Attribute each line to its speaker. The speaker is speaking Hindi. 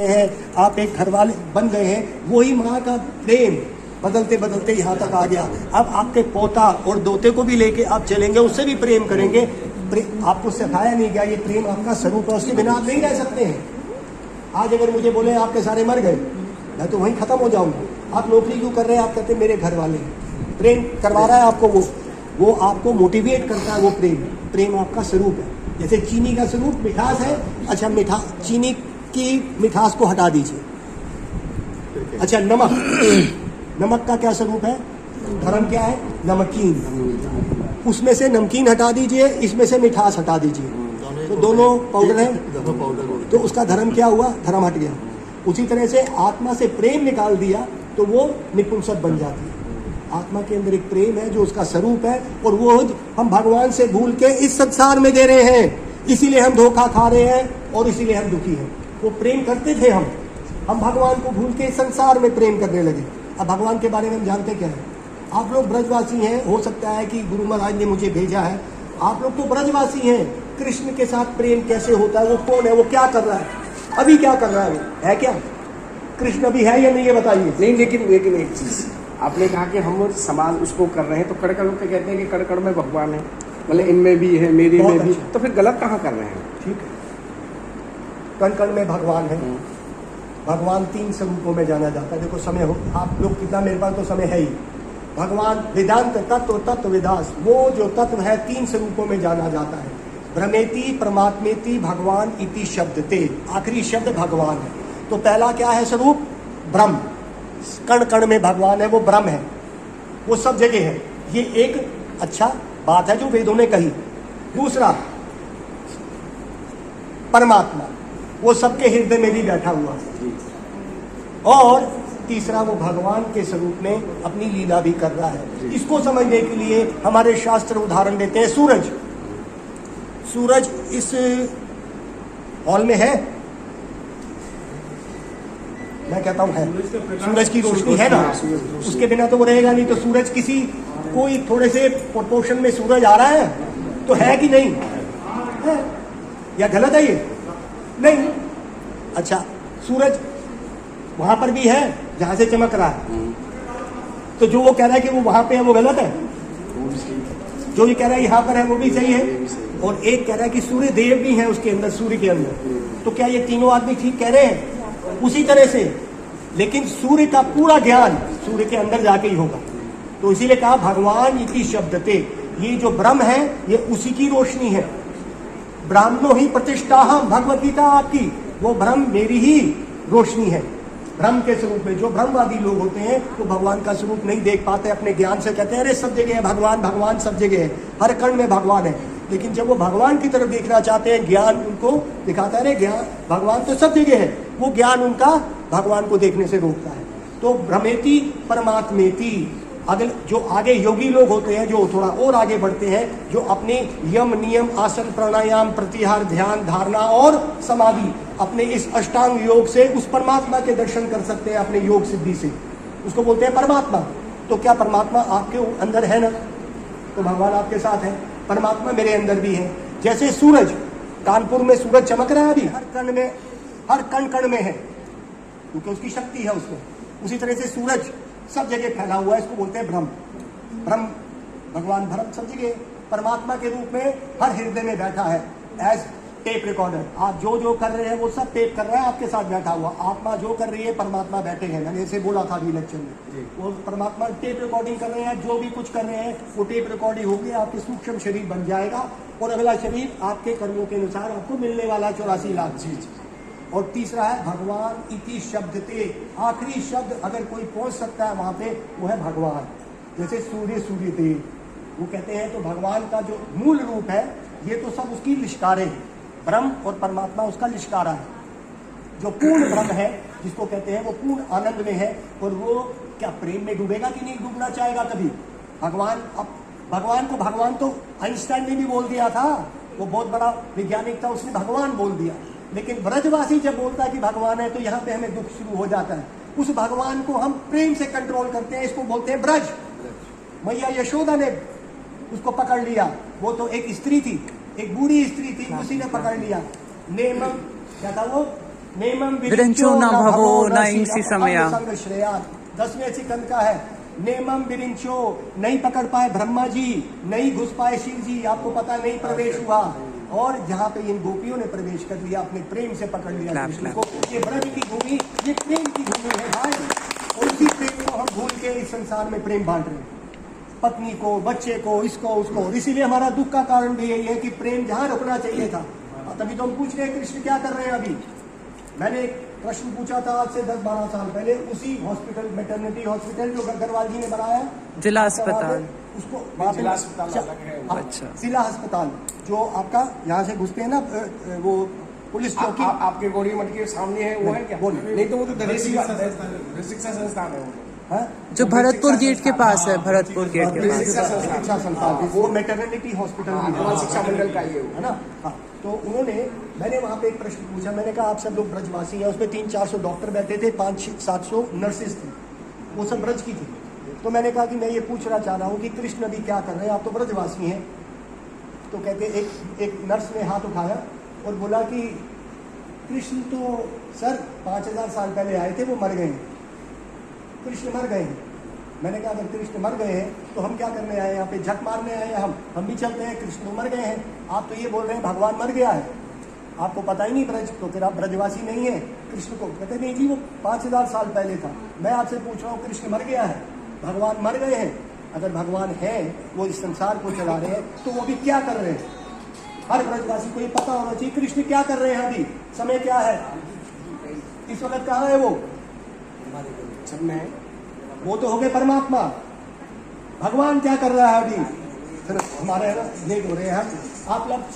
Speaker 1: हैं, आप एक घर वाले बन गए हैं, वही माँ का प्रेम बदलते बदलते यहाँ तक आ गया। अब आपके पोता और दोते को भी लेके आप चलेंगे, उससे भी प्रेम करेंगे। आपको सिखाया नहीं गया, ये प्रेम आपका स्वरूप है, उसके बिना आप नहीं रह सकते हैं। आज अगर मुझे बोले आपके सारे मर गए, मैं तो वहीं खत्म हो जाऊंगा। आप नौकरी क्यों कर रहे हैं? आप कहते हैं मेरे घर वाले, प्रेम करवा रहा है आपको, वो आपको मोटिवेट करता है। वो प्रेम आपका स्वरूप है। जैसे चीनी का स्वरूप मिठास है, अच्छा चीनी की मिठास को हटा दीजिए। अच्छा नमक का क्या स्वरूप है? धर्म क्या है? नमकीन। उसमें से नमकीन हटा दीजिए, इसमें से मिठास हटा दीजिए, तो दोनों पाउडर है, तो उसका धर्म क्या हुआ? धर्म हट गया। उसी तरह से आत्मा से प्रेम निकाल दिया तो वो निपुंसक बन जाती है। आत्मा के अंदर एक प्रेम है जो उसका स्वरूप है, और वो हम भगवान से भूल के इस संसार में दे रहे हैं। इसीलिए हम धोखा खा रहे हैं और इसीलिए हम दुखी हैं। वो प्रेम करते थे हम भगवान को भूल के इस संसार में प्रेम करने लगे। अब भगवान के बारे में हम जानते क्या है? आप लोग ब्रजवासी हैं, हो सकता है कि गुरु महाराज ने मुझे भेजा है, आप लोग तो ब्रजवासी हैं। कृष्ण के साथ प्रेम कैसे होता है? वो कौन है? वो क्या कर रहा है? अभी क्या कर रहा है? वो है क्या? कृष्ण अभी है या नहीं, ये बताइए।
Speaker 2: नहीं, लेकिन एक चीज आपने कहा कि हम समाज उसको कर रहे हैं, तो कड़ लोग कहते हैं कि कड़ में भगवान है, मतलब इनमें भी है, मेरी में भी, तो फिर गलत कहाँ कर रहे हैं?
Speaker 1: ठीक है, कण कण में भगवान है। भगवान 3 स्वरूपों में जाना जाता है। देखो समय हो, आप लोग कितना, मेरे पास तो समय है ही। भगवान वेदांत तत्व विदास, वो जो तत्व है 3 स्वरूपों में जाना जाता है। ब्रह्मेति परमात्मेति भगवान इति शब्दते, आखिरी शब्द भगवान है। तो पहला क्या है स्वरूप? ब्रह्म। कण कण में भगवान है, वो ब्रह्म है, वो सब जगह है। ये एक अच्छा बात है जो वेदों ने कही। दूसरा परमात्मा, वो सबके हृदय में भी बैठा हुआ है। और तीसरा वो भगवान के स्वरूप में अपनी लीला भी कर रहा है। इसको समझने के लिए हमारे शास्त्र उदाहरण देते हैं। सूरज इस हॉल में है, मैं कहता हूं है। सूरज की रोशनी है ना, उसके बिना तो वो रहेगा नहीं। तो सूरज कोई थोड़े से प्रोपोर्शन में सूरज आ रहा है तो है कि नहीं है? या गलत है ये? नहीं। अच्छा, सूरज वहां पर भी है जहां से चमक रहा है, तो जो वो कह रहा है कि वो वहां पे है, वो गलत है। जो ये कह रहा है यहाँ पर है, वो भी सही है। और एक कह रहा है कि सूर्य देव भी है उसके अंदर, सूर्य के अंदर। तो क्या ये तीनों आदमी ठीक कह रहे हैं? उसी तरह से, लेकिन सूर्य का पूरा ज्ञान सूर्य के अंदर जाके ही होगा। तो इसीलिए कहा भगवान इति शब्दते, ये जो ब्रह्म है ये उसी की रोशनी है। ब्राह्मणो ही प्रतिष्ठा, भगवत गीता आपकी, वो ब्रह्म मेरी ही रोशनी है। ब्रह्म के स्वरूप में जो ब्रह्मवादी लोग होते हैं वो भगवान का स्वरूप नहीं देख पाते, अपने ज्ञान से कहते हैं अरे सब जगह है भगवान, भगवान सब जगह है, हर कण में भगवान है। लेकिन जब वो भगवान की तरफ देखना चाहते हैं, ज्ञान उनको दिखाता है ज्ञान भगवान तो सब जगह है, वो ज्ञान उनका भगवान को देखने से रोकता है। तो भ्रमेति परमात्मेति, अगर जो आगे योगी लोग होते हैं, जो थोड़ा और आगे बढ़ते हैं, जो अपने यम नियम आसन प्राणायाम प्रत्याहार ध्यान धारणा और समाधि, अपने इस अष्टांग योग से उस परमात्मा के दर्शन कर सकते हैं अपने योग सिद्धि से, उसको बोलते हैं परमात्मा। तो क्या परमात्मा आपके अंदर है ना? तो भगवान आपके साथ है, परमात्मा मेरे अंदर भी है। जैसे सूरज, कानपुर में सूरज चमक रहा है अभी, हर कण कण में है, क्योंकि उसकी शक्ति है उसमें। उसी तरह से सूरज सब जगह फैला हुआ है, इसको बोलते हैं ब्रह्म। भगवान ब्रह्म सब जगह परमात्मा के रूप में हर हृदय में बैठा है, एज टेप रिकॉर्डर। आप जो कर रहे हैं वो सब टेप कर रहा है आपके साथ बैठा हुआ। आत्मा जो कर रही है, परमात्मा बैठे हैं। मैंने ऐसे बोला था अभी लेक्चर में, वो परमात्मा टेप रिकॉर्डिंग कर रहे हैं। जो भी कुछ कर रहे हैं वो टेप रिकॉर्डिंग होगी, आपके सूक्ष्म शरीर बन जाएगा, और अगला शरीर आपके कर्मों के अनुसार आपको मिलने वाला 84 लाख चीज। और तीसरा है भगवान इति शब्दते, आखिरी शब्द अगर कोई पहुंच सकता है वहां पे, वो है भगवान। जैसे सूर्य थे, वो कहते हैं तो भगवान का जो मूल रूप है, ये तो सब उसकी लिश्कारे हैं। ब्रह्म और परमात्मा उसका लिश्कारा है। जो पूर्ण ब्रह्म है, जिसको कहते हैं, वो पूर्ण आनंद में है। और वो क्या प्रेम में डूबेगा कि नहीं डूबना चाहेगा कभी? भगवान तो आइंस्टाइन ने भी बोल दिया था, वो बहुत बड़ा वैज्ञानिक था, उसने भगवान बोल दिया। लेकिन ब्रजवासी जब बोलता है कि भगवान है, तो यहाँ पे हमें दुख शुरू हो जाता है। उस भगवान को हम प्रेम से कंट्रोल करते हैं, इसको बोलते हैं ब्रज। मैया यशोदा ने उसको पकड़ लिया, वो तो एक स्त्री थी, एक बूढ़ी स्त्री थी, उसी ने पकड़ लिया। नेमम क्या था वो? नेमम
Speaker 3: विरिंचो न भवो न इंसी समया।
Speaker 1: संग श्रेया 10वें सिकंद का है। नेमम विरिंचो, नहीं पकड़ पाए ब्रह्मा जी, नहीं घुस पाए शिव जी, आपको पता नहीं प्रवेश हुआ। और जहाँ पे इन गोपियों ने प्रवेश कर लिया, अपने प्रेम से पकड़ लिया कृष्ण को। ये ब्रज की भूमि, ये प्रेम की भूमि है भाई। और इसी प्रेम को हम भूल के इस संसार में प्रेम बांट रहे हैं, पत्नी को, बच्चे को, इसको उसको। और इसीलिए हमारा दुख का कारण भी यही है कि प्रेम जहाँ रुकना चाहिए था। तभी तो हम पूछ रहे हैं कृष्ण क्या कर रहे हैं अभी। मैंने एक प्रश्न पूछा था आज से 10-12 साल पहले, उसी हॉस्पिटल, मैटरनिटी हॉस्पिटल जो गग्गरवाल जी ने बनाया,
Speaker 3: जिला अस्पताल,
Speaker 1: उसको
Speaker 2: जिला अस्पताल अलग है वो।
Speaker 3: अच्छा,
Speaker 1: जिला अस्पताल जो आपका यहाँ से घुसते हैं ना, वो पुलिस चौकी
Speaker 2: आपके गौरी मठ के सामने है, वो है क्या?
Speaker 1: बोलिए।
Speaker 2: नहीं तो वो तो शिक्षा संस्थान है वो।
Speaker 1: हाँ?
Speaker 3: जो भरतपुर गेट के पास है, भरतपुर गेट के पास।
Speaker 1: शिक्षा संस्थान, वो मैटरनिटी हॉस्पिटल भी है,
Speaker 2: शिक्षा मंडल का ये
Speaker 1: है ना। हाँ, तो उन्होंने, मैंने वहाँ पे एक प्रश्न पूछा, मैंने कहा आप सब लोग ब्रजवासी हैं, उसमें 300-400 डॉक्टर बैठे थे, 500-700 नर्सेज थी, वो सब ब्रज की थी। तो मैंने कहा कि मैं ये पूछना चाह रहा हूँ कि कृष्ण अभी क्या कर रहे हैं, आप तो ब्रजवासी हैं। तो कहते एक नर्स ने हाथ उठाया और बोला कि कृष्ण तो सर 5000 साल पहले आए थे, वो मर गए हैं, कृष्ण मर गए हैं। मैंने कहा अगर कृष्ण मर गए हैं तो हम क्या करने आए यहाँ पे, झक मारने आए हैं हम भी चलते हैं, कृष्ण तो मर गए हैं। आप तो ये बोल रहे हैं भगवान मर गया है, आपको पता ही नहीं ब्रज, तो फिर आप ब्रजवासी नहीं है कृष्ण को। कहते नहीं जी वो 5000 साल पहले था, मैं आपसे पूछ रहा हूँ कृष्ण मर गया है, भगवान मर गए हैं। अगर भगवान है, वो इस संसार को चला रहे हैं, तो वो भी क्या कर रहे हैं, हर ब्रजवासी को ये पता होना चाहिए कृष्ण क्या कर रहे हैं अभी, समय क्या है, इस वक्त कहाँ है वो,
Speaker 2: सब में है।
Speaker 1: वो तो हो गए परमात्मा। भगवान क्या कर रहा है अभी, फिर हमारे लेट हो रहे हैं हम, आप लोग